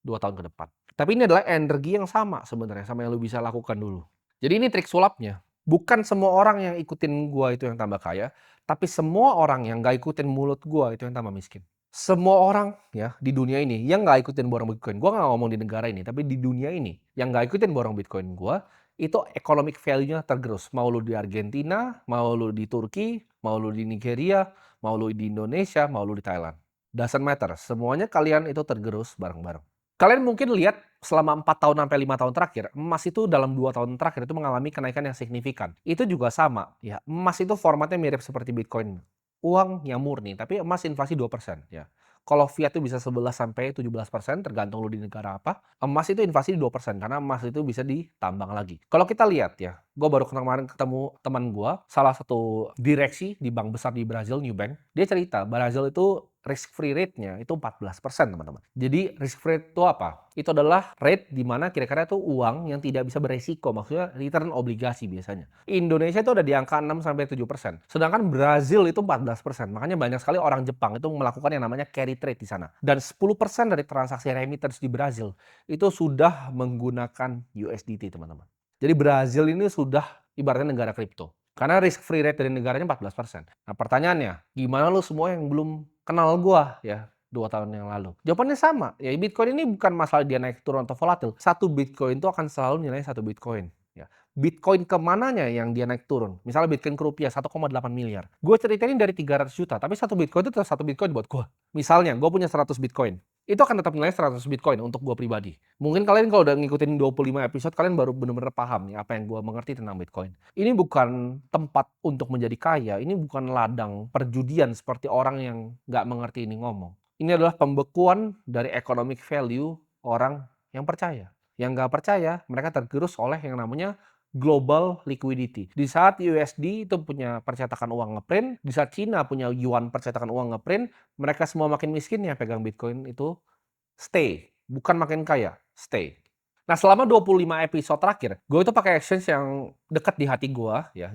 2 tahun ke depan. Tapi ini adalah energi yang sama sebenarnya sama yang lu bisa lakukan dulu. Jadi ini trik sulapnya. Bukan semua orang yang ikutin gua itu yang tambah kaya, tapi semua orang yang nggak ikutin mulut gua itu yang tambah miskin. Semua orang ya di dunia ini yang nggak ikutin borong Bitcoin, gua nggak ngomong di negara ini, tapi di dunia ini yang nggak ikutin borong Bitcoin gua, itu economic value-nya tergerus. Mau lu di Argentina, mau lu di Turki, mau lu di Nigeria, mau lu di Indonesia, mau lu di Thailand. Doesn't matter, semuanya kalian itu tergerus bareng-bareng. Kalian mungkin lihat selama 4 tahun sampai 5 tahun terakhir, emas itu dalam 2 tahun terakhir itu mengalami kenaikan yang signifikan. Itu juga sama, ya, emas itu formatnya mirip seperti Bitcoin. Uang yang murni, tapi emas inflasi 2% ya. Kalau fiat itu bisa 11 sampai 17% tergantung lu di negara apa. Emas itu inflasi 2% karena emas itu bisa ditambang lagi. Kalau kita lihat ya, gue baru kemarin ketemu teman gue, salah satu direksi di bank besar di Brazil, New Bank. Dia cerita, Brazil itu risk free rate-nya itu 14% teman-teman. Jadi risk free rate itu apa? Itu adalah rate di mana kira-kira itu uang yang tidak bisa beresiko, maksudnya return obligasi biasanya. Indonesia itu ada di angka 6 sampai 7%. Sedangkan Brazil itu 14%. Makanya banyak sekali orang Jepang itu melakukan yang namanya carry trade di sana. Dan 10% dari transaksi remittance di Brazil itu sudah menggunakan USDT, teman-teman. Jadi Brazil ini sudah ibaratnya negara kripto. Karena risk free rate dari negaranya 14%. Nah, pertanyaannya, gimana lu semua yang belum kenal gua ya 2 tahun yang lalu? Jawabannya sama, ya Bitcoin ini bukan masalah dia naik turun atau volatil. Satu Bitcoin itu akan selalu nilainya satu Bitcoin. Ya. Bitcoin ke mananya yang dia naik turun. Misalnya Bitcoin ke rupiah 1,8 miliar. Gue ceritain dari 300 juta, tapi satu Bitcoin itu tetap satu Bitcoin buat gue. Misalnya, gue punya 100 Bitcoin. Itu akan tetap nilai 100 Bitcoin untuk gue pribadi. Mungkin kalian kalau udah ngikutin 25 episode, kalian baru bener-bener paham nih apa yang gue mengerti tentang Bitcoin. Ini bukan tempat untuk menjadi kaya, ini bukan ladang perjudian seperti orang yang nggak mengerti ini ngomong. Ini adalah pembekuan dari economic value orang yang percaya. Yang nggak percaya, mereka tergerus oleh yang namanya global liquidity. Di saat USD itu punya percetakan uang ngeprint, di saat Cina punya yuan percetakan uang ngeprint, mereka semua makin miskin ya pegang Bitcoin itu stay, bukan makin kaya, stay. Nah, selama 25 episode terakhir, gue itu pakai exchange yang dekat di hati gue ya.